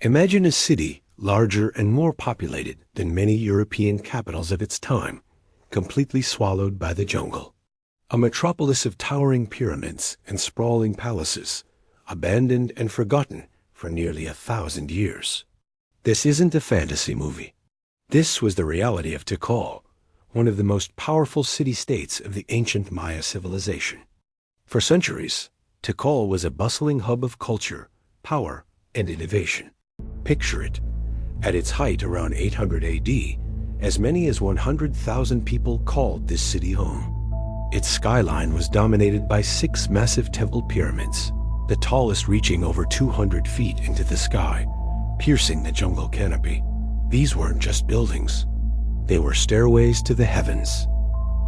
Imagine a city larger and more populated than many European capitals of its time, completely swallowed by the jungle. A metropolis of towering pyramids and sprawling palaces, abandoned and forgotten for nearly 1,000 years. This isn't a fantasy movie. This was the reality of Tikal, one of the most powerful city-states of the ancient Maya civilization. For centuries, Tikal was a bustling hub of culture, power, and innovation. Picture it. At its height around 800 AD, as many as 100,000 people called this city home. Its skyline was dominated by 6 massive temple pyramids, the tallest reaching over 200 feet into the sky, piercing the jungle canopy. These weren't just buildings. They were stairways to the heavens,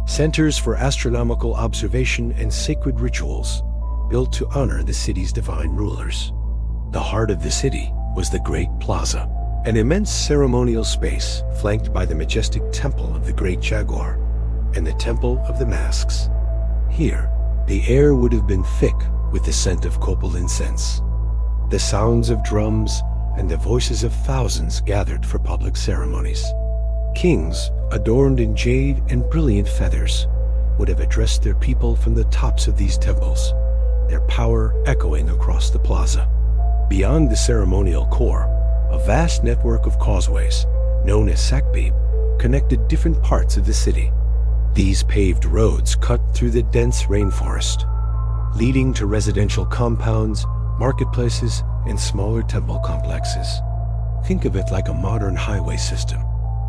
centers for astronomical observation and sacred rituals, built to honor the city's divine rulers. The heart of the city was the Great Plaza, an immense ceremonial space flanked by the majestic Temple of the Great Jaguar and the Temple of the Masks. Here, the air would have been thick with the scent of copal incense. The sounds of drums and the voices of thousands gathered for public ceremonies. Kings, adorned in jade and brilliant feathers, would have addressed their people from the tops of these temples, their power echoing across the plaza. Beyond the ceremonial core, a vast network of causeways, known as sakbib, connected different parts of the city. These paved roads cut through the dense rainforest, leading to residential compounds, marketplaces, and smaller temple complexes. Think of it like a modern highway system,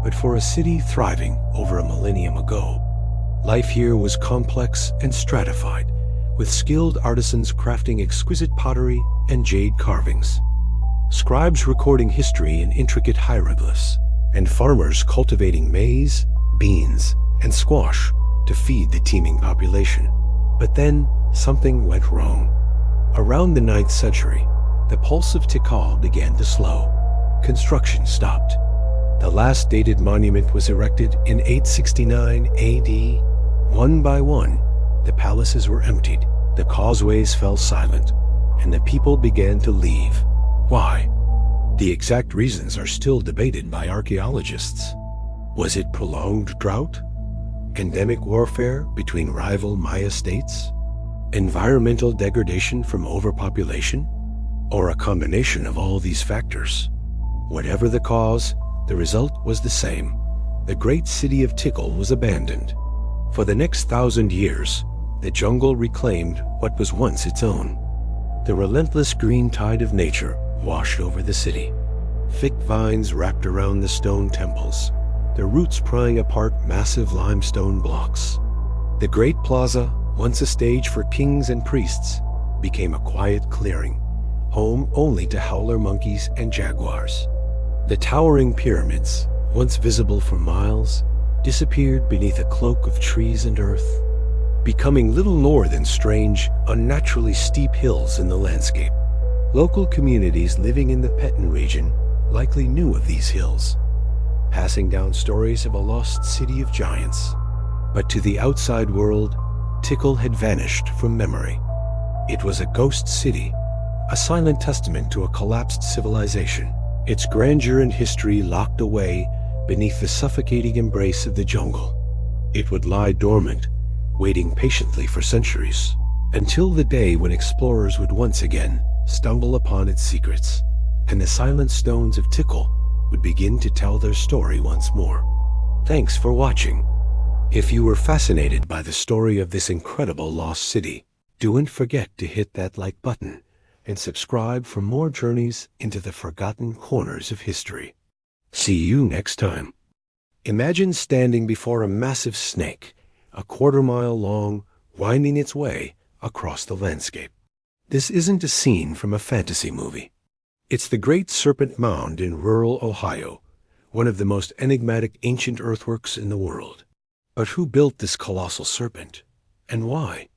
but for a city thriving over a millennium ago. Life here was complex and stratified, with skilled artisans crafting exquisite pottery and jade carvings, scribes recording history in intricate hieroglyphs, and farmers cultivating maize, beans, and squash to feed the teeming population. But then, something went wrong. Around the 9th century, the pulse of Tikal began to slow. Construction stopped. The last dated monument was erected in 869 AD. One by one, the palaces were emptied, the causeways fell silent, and the people began to leave. Why? The exact reasons are still debated by archaeologists. Was it prolonged drought? Endemic warfare between rival Maya states? Environmental degradation from overpopulation? Or a combination of all these factors? Whatever the cause, the result was the same. The great city of Tikal was abandoned. For the next 1,000 years, the jungle reclaimed what was once its own. The relentless green tide of nature washed over the city. Thick vines wrapped around the stone temples, their roots prying apart massive limestone blocks. The Great Plaza, once a stage for kings and priests, became a quiet clearing, home only to howler monkeys and jaguars. The towering pyramids, once visible for miles, disappeared beneath a cloak of trees and earth, becoming little more than strange, unnaturally steep hills in the landscape. Local communities living in the Petan region likely knew of these hills, passing down stories of a lost city of giants. But to the outside world, Tikal had vanished from memory. It was a ghost city, a silent testament to a collapsed civilization, its grandeur and history locked away beneath the suffocating embrace of the jungle. It would lie dormant, waiting patiently for centuries, until the day when explorers would once again stumble upon its secrets, and the silent stones of Tikal would begin to tell their story once more. Thanks for watching. If you were fascinated by the story of this incredible lost city, don't forget to hit that like button and subscribe for more journeys into the forgotten corners of history. See you next time. Imagine standing before a massive snake, a quarter-mile long, winding its way across the landscape. This isn't a scene from a fantasy movie. It's the Great Serpent Mound in rural Ohio, one of the most enigmatic ancient earthworks in the world. But who built this colossal serpent, and why?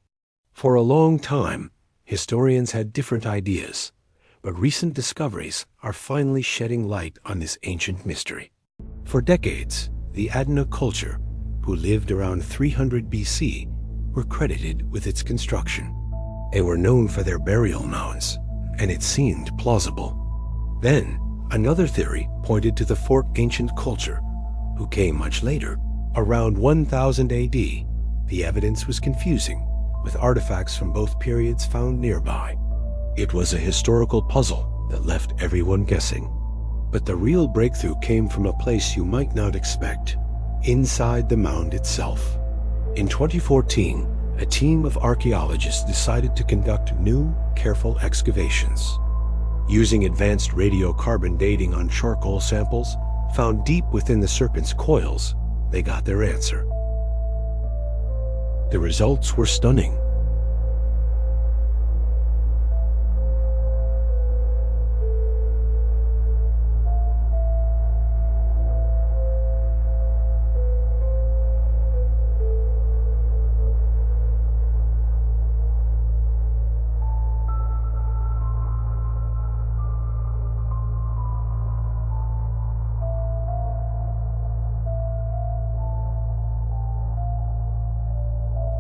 For a long time, historians had different ideas, but recent discoveries are finally shedding light on this ancient mystery. For decades, the Adena culture, who lived around 300 BC, were credited with its construction. They were known for their burial mounds, and it seemed plausible. Then, Another theory pointed to the fourth ancient culture, who came much later. Around 1000 AD, the evidence was confusing, with artifacts from both periods found nearby. It was a historical puzzle that left everyone guessing. But the real breakthrough came from a place you might not expect, inside the mound itself. In 2014, a team of archaeologists decided to conduct new, careful excavations. Using advanced radiocarbon dating on charcoal samples found deep within the serpent's coils, they got their answer. The results were stunning.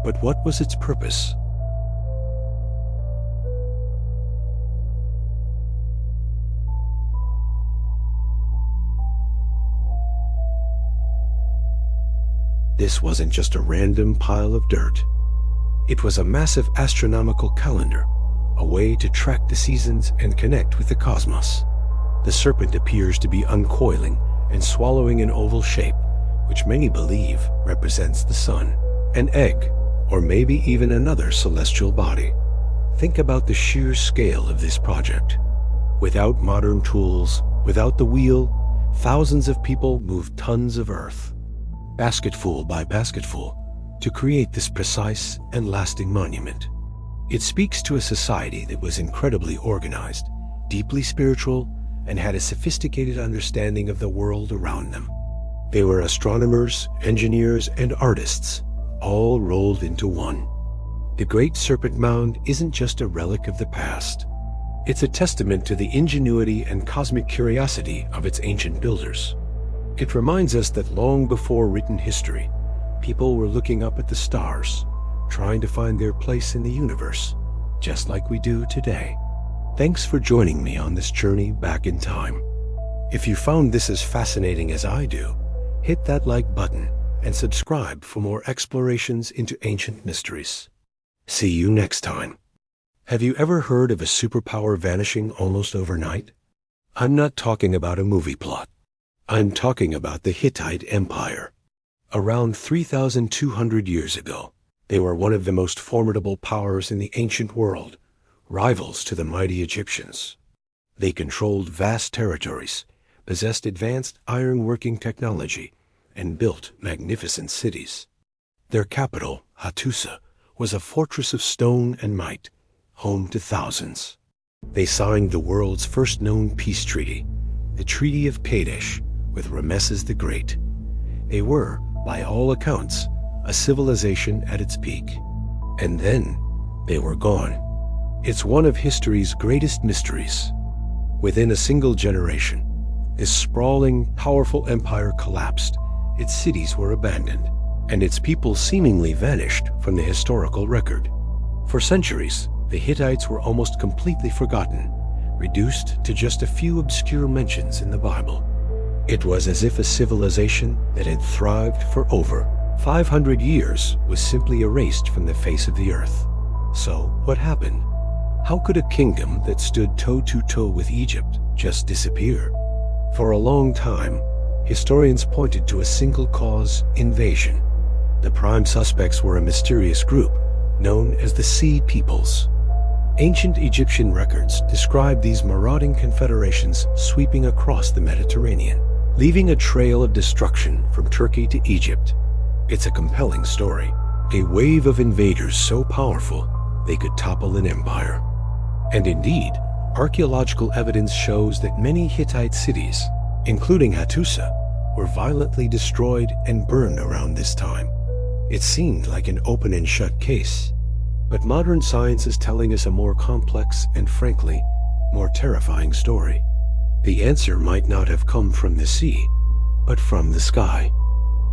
But what was its purpose? This wasn't just a random pile of dirt. It was a massive astronomical calendar, a way to track the seasons and connect with the cosmos. The serpent appears to be uncoiling and swallowing an oval shape, which many believe represents the sun, an egg, or maybe even another celestial body. Think about the sheer scale of this project. Without modern tools, without the wheel, thousands of people moved tons of earth, basketful by basketful, to create this precise and lasting monument. It speaks to a society that was incredibly organized, deeply spiritual, and had a sophisticated understanding of the world around them. They were astronomers, engineers, and artists, all rolled into one. The Great Serpent Mound isn't just a relic of the past. It's a testament to the ingenuity and cosmic curiosity of its ancient builders. It reminds us that long before written history, people were looking up at the stars, trying to find their place in the universe, just like we do today. Thanks for joining me on this journey back in time. If you found this as fascinating as I do, hit that like button and subscribe for more explorations into ancient mysteries. See you next time. Have you ever heard of a superpower vanishing almost overnight? I'm not talking about a movie plot. I'm talking about the Hittite Empire. Around 3,200 years ago, they were one of the most formidable powers in the ancient world, rivals to the mighty Egyptians. They controlled vast territories, possessed advanced iron-working technology, and built magnificent cities. Their capital, Hattusa, was a fortress of stone and might, home to thousands. They signed the world's first known peace treaty, the Treaty of Kadesh, with Ramesses the Great. They were, by all accounts, a civilization at its peak. And then, they were gone. It's one of history's greatest mysteries. Within a single generation, this sprawling, powerful empire collapsed. Its cities were abandoned, and its people seemingly vanished from the historical record. For centuries, the Hittites were almost completely forgotten, reduced to just a few obscure mentions in the Bible. It was as if a civilization that had thrived for over 500 years was simply erased from the face of the earth. So, what happened? How could a kingdom that stood toe-to-toe with Egypt just disappear? For a long time, historians pointed to a single cause: invasion. The prime suspects were a mysterious group known as the Sea Peoples. Ancient Egyptian records describe these marauding confederations sweeping across the Mediterranean, leaving a trail of destruction from Turkey to Egypt. It's a compelling story, a wave of invaders so powerful they could topple an empire. And indeed, archaeological evidence shows that many Hittite cities, including Hattusa, were violently destroyed and burned around this time. It seemed like an open and shut case, but modern science is telling us a more complex and, frankly, more terrifying story. The answer might not have come from the sea, but from the sky.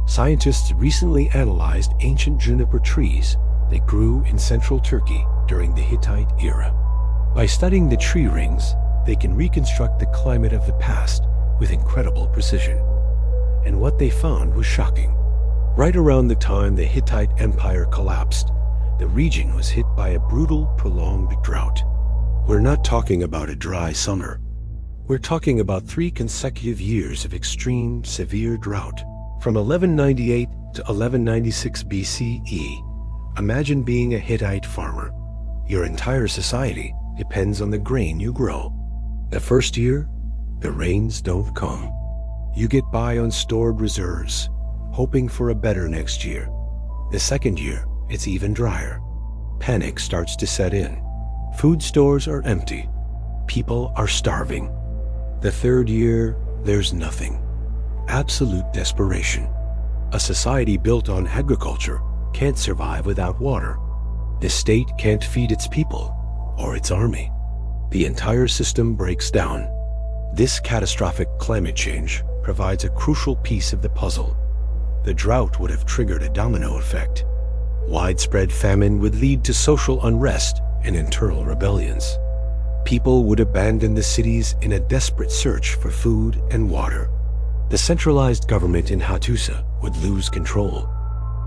Scientists recently analyzed ancient juniper trees that grew in central Turkey during the Hittite era. By studying the tree rings, they can reconstruct the climate of the past with incredible precision. And what they found was shocking. Right around the time the Hittite Empire collapsed, the region was hit by a brutal, prolonged drought. We're not talking about a dry summer. We're talking about 3 consecutive years of extreme, severe drought. From 1198 to 1196 BCE, imagine being a Hittite farmer. Your entire society depends on the grain you grow. The first year, the rains don't come. You get by on stored reserves, hoping for a better next year. The second year, it's even drier. Panic starts to set in. Food stores are empty. People are starving. The third year, there's nothing. Absolute desperation. A society built on agriculture can't survive without water. The state can't feed its people or its army. The entire system breaks down. This catastrophic climate change provides a crucial piece of the puzzle. The drought would have triggered a domino effect. Widespread famine would lead to social unrest and internal rebellions. People would abandon the cities in a desperate search for food and water. The centralized government in Hattusa would lose control.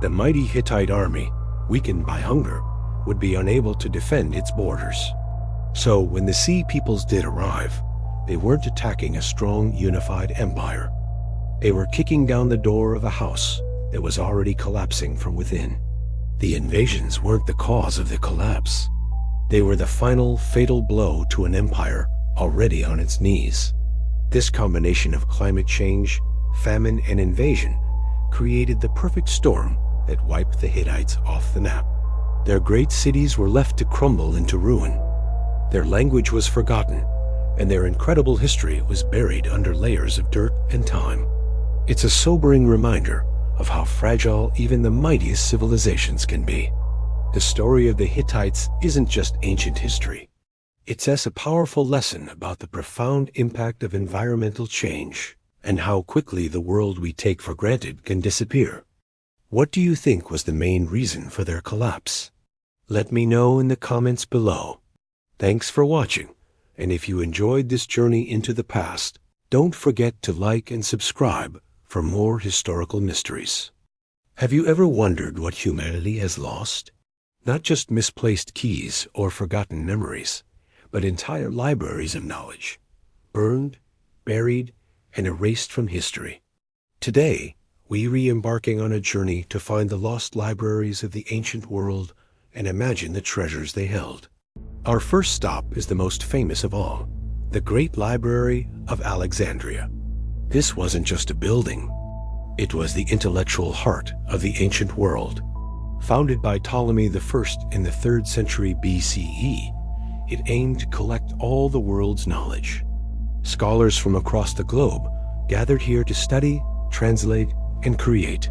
The mighty Hittite army, weakened by hunger, would be unable to defend its borders. So when the Sea Peoples did arrive, they weren't attacking a strong, unified empire. They were kicking down the door of a house that was already collapsing from within. The invasions weren't the cause of the collapse. They were the final, fatal blow to an empire already on its knees. This combination of climate change, famine, and invasion created the perfect storm that wiped the Hittites off the map. Their great cities were left to crumble into ruin. Their language was forgotten, and their incredible history was buried under layers of dirt and time. It's a sobering reminder of how fragile even the mightiest civilizations can be. The story of the Hittites isn't just ancient history. It's a powerful lesson about the profound impact of environmental change and how quickly the world we take for granted can disappear. What do you think was the main reason for their collapse? Let me know in the comments below. Thanks for watching, and if you enjoyed this journey into the past, don't forget to like and subscribe for more historical mysteries. Have you ever wondered what humanity has lost? Not just misplaced keys or forgotten memories, but entire libraries of knowledge, burned, buried, and erased from history. Today, we re-embarking on a journey to find the lost libraries of the ancient world and imagine the treasures they held. Our first stop is the most famous of all, the Great Library of Alexandria. This wasn't just a building. It was the intellectual heart of the ancient world. Founded by Ptolemy I in the 3rd century BCE, it aimed to collect all the world's knowledge. Scholars from across the globe gathered here to study, translate, and create.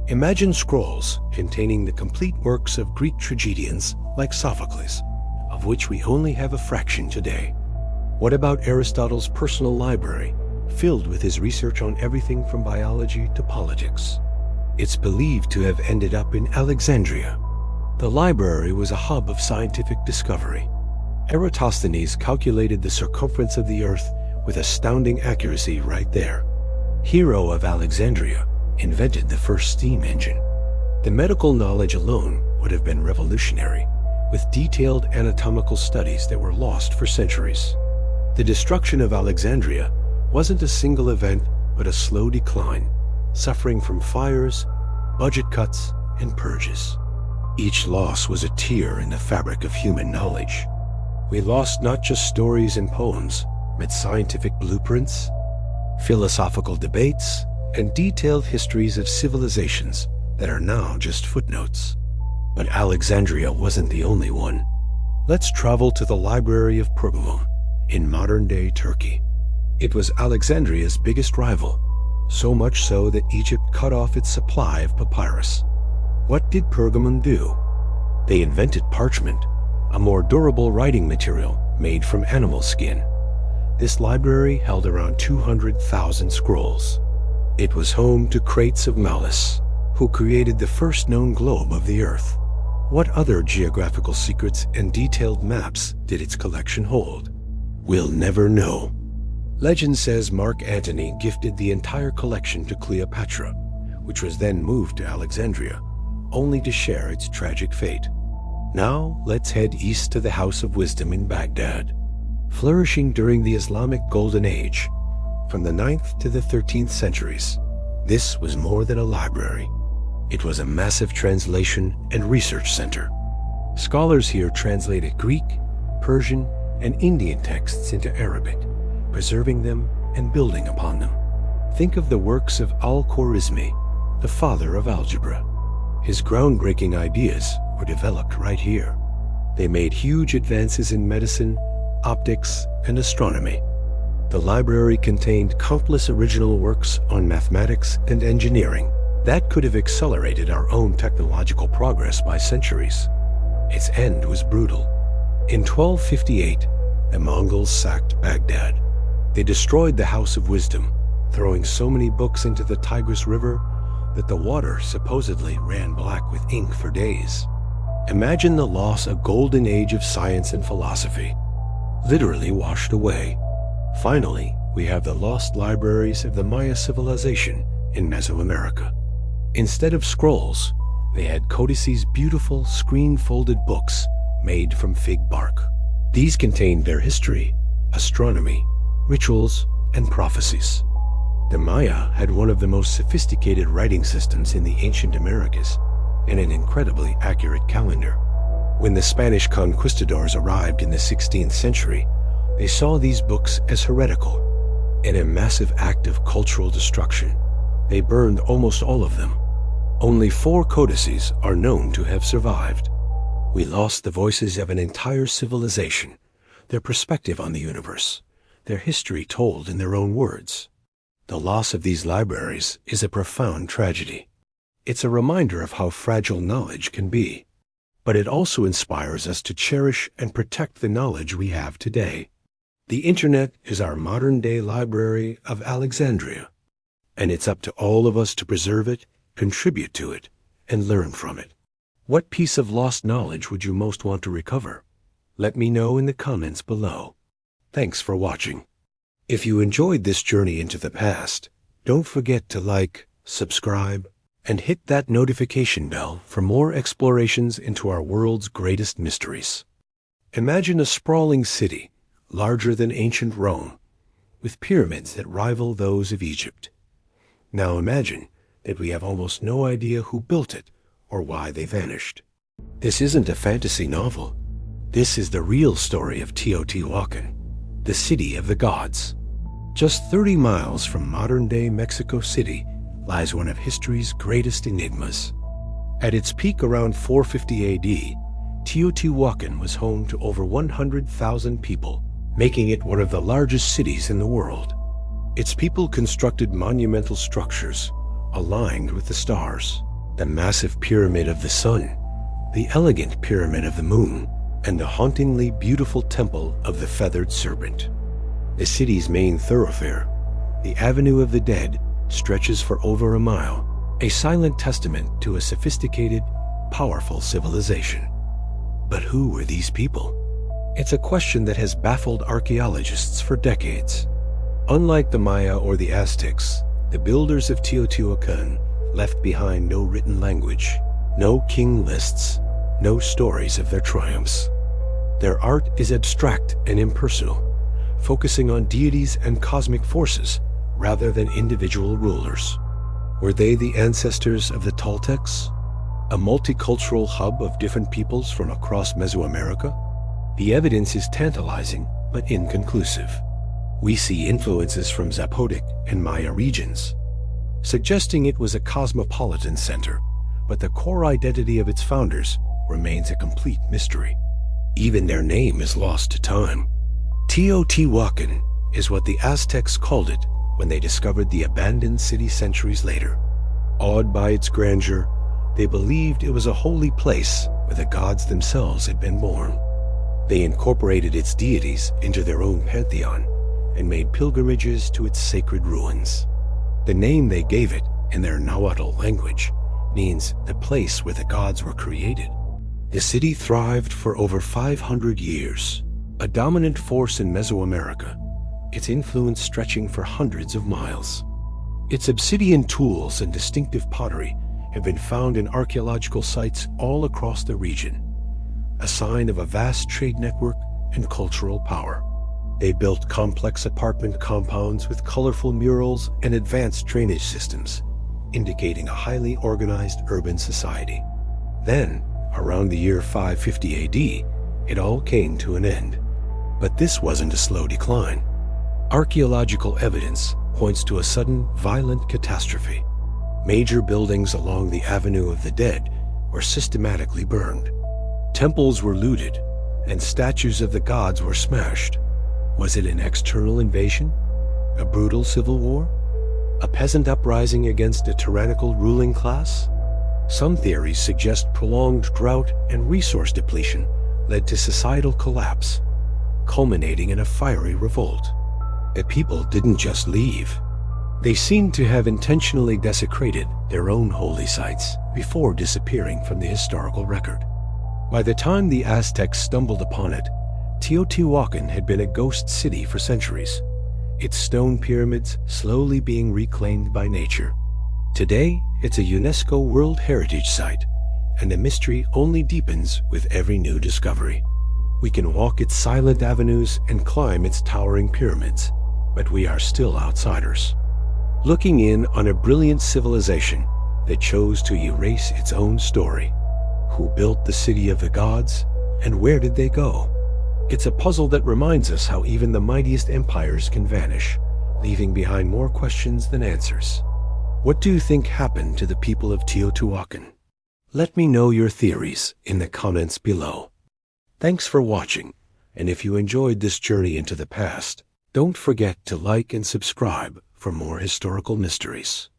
Imagine scrolls containing the complete works of Greek tragedians like Sophocles, of which we only have a fraction today. What about Aristotle's personal library, filled with his research on everything from biology to politics? It's believed to have ended up in Alexandria. The library was a hub of scientific discovery. Eratosthenes calculated the circumference of the Earth with astounding accuracy right there. Hero of Alexandria invented the first steam engine. The medical knowledge alone would have been revolutionary, with detailed anatomical studies that were lost for centuries. The destruction of Alexandria wasn't a single event, but a slow decline, suffering from fires, budget cuts, and purges. Each loss was a tear in the fabric of human knowledge. We lost not just stories and poems, but scientific blueprints, philosophical debates, and detailed histories of civilizations that are now just footnotes. But Alexandria wasn't the only one. Let's travel to the Library of Pergamum in modern-day Turkey. It was Alexandria's biggest rival, so much so that Egypt cut off its supply of papyrus. What did Pergamum do? They invented parchment, a more durable writing material made from animal skin. This library held around 200,000 scrolls. It was home to Crates of Malus, who created the first known globe of the Earth. What other geographical secrets and detailed maps did its collection hold? We'll never know. Legend says Mark Antony gifted the entire collection to Cleopatra, which was then moved to Alexandria, only to share its tragic fate. Now, let's head east to the House of Wisdom in Baghdad. Flourishing during the Islamic Golden Age, from the 9th to the 13th centuries, this was more than a library. It was a massive translation and research center. Scholars here translated Greek, Persian, and Indian texts into Arabic, preserving them and building upon them. Think of the works of Al-Khwarizmi, the father of algebra. His groundbreaking ideas were developed right here. They made huge advances in medicine, optics, and astronomy. The library contained countless original works on mathematics and engineering that could have accelerated our own technological progress by centuries. Its end was brutal. In 1258, the Mongols sacked Baghdad. They destroyed the House of Wisdom, throwing so many books into the Tigris River that the water supposedly ran black with ink for days. Imagine the loss of a golden age of science and philosophy, literally washed away. Finally, we have the lost libraries of the Maya civilization in Mesoamerica. Instead of scrolls, they had codices, beautiful screen-folded books made from fig bark. These contained their history, astronomy, rituals, and prophecies. The Maya had one of the most sophisticated writing systems in the ancient Americas and an incredibly accurate calendar. When the Spanish conquistadors arrived in the 16th century, they saw these books as heretical. In a massive act of cultural destruction, they burned almost all of them. Only 4 codices are known to have survived. We lost the voices of an entire civilization, their perspective on the universe, their history told in their own words. The loss of these libraries is a profound tragedy. It's a reminder of how fragile knowledge can be, but it also inspires us to cherish and protect the knowledge we have today. The Internet is our modern-day library of Alexandria, and it's up to all of us to preserve it, contribute to it, and learn from it. What piece of lost knowledge would you most want to recover? Let me know in the comments below. Thanks for watching. If you enjoyed this journey into the past, don't forget to like, subscribe, and hit that notification bell for more explorations into our world's greatest mysteries. Imagine a sprawling city, larger than ancient Rome, with pyramids that rival those of Egypt. Now imagine that we have almost no idea who built it or why they vanished. This isn't a fantasy novel. This is the real story of Teotihuacan, the city of the gods. Just 30 miles from modern-day Mexico City lies one of history's greatest enigmas. At its peak around 450 AD, Teotihuacan was home to over 100,000 people, making it one of the largest cities in the world. Its people constructed monumental structures aligned with the stars, the massive pyramid of the sun, the elegant pyramid of the moon, and the hauntingly beautiful temple of the feathered serpent. The city's main thoroughfare, the Avenue of the Dead, stretches for over a mile, a silent testament to a sophisticated, powerful civilization. But who were these people? It's a question that has baffled archaeologists for decades. Unlike the Maya or the Aztecs, the builders of Teotihuacan left behind no written language, no king lists, no stories of their triumphs. Their art is abstract and impersonal, focusing on deities and cosmic forces rather than individual rulers. Were they the ancestors of the Toltecs, a multicultural hub of different peoples from across Mesoamerica? The evidence is tantalizing but inconclusive. We see influences from Zapotec and Maya regions, suggesting it was a cosmopolitan center, but the core identity of its founders remains a complete mystery. Even their name is lost to time. Teotihuacan is what the Aztecs called it when they discovered the abandoned city centuries later. Awed by its grandeur, they believed it was a holy place where the gods themselves had been born. They incorporated its deities into their own pantheon and made pilgrimages to its sacred ruins. The name they gave it, in their Nahuatl language, means the place where the gods were created. The city thrived for over 500 years, A dominant force in Mesoamerica, its influence stretching for hundreds of miles. Its obsidian tools and distinctive pottery have been found in archaeological sites all across the region, a sign of a vast trade network and cultural power. They built complex apartment compounds with colorful murals and advanced drainage systems, indicating a highly organized urban society. Then, around the year 550 AD, it all came to an end. But this wasn't a slow decline. Archaeological evidence points to a sudden, violent catastrophe. Major buildings along the Avenue of the Dead were systematically burned. Temples were looted, and statues of the gods were smashed. Was it an external invasion? A brutal civil war? A peasant uprising against a tyrannical ruling class? Some theories suggest prolonged drought and resource depletion led to societal collapse, culminating in a fiery revolt. The people didn't just leave. They seemed to have intentionally desecrated their own holy sites before disappearing from the historical record. By the time the Aztecs stumbled upon it, Teotihuacan had been a ghost city for centuries, its stone pyramids slowly being reclaimed by nature. Today, it's a UNESCO World Heritage Site, and the mystery only deepens with every new discovery. We can walk its silent avenues and climb its towering pyramids, but we are still outsiders, looking in on a brilliant civilization that chose to erase its own story. Who built the city of the gods, and where did they go? It's a puzzle that reminds us how even the mightiest empires can vanish, leaving behind more questions than answers. What do you think happened to the people of Teotihuacan? Let me know your theories in the comments below. Thanks for watching, and if you enjoyed this journey into the past, don't forget to like and subscribe for more historical mysteries.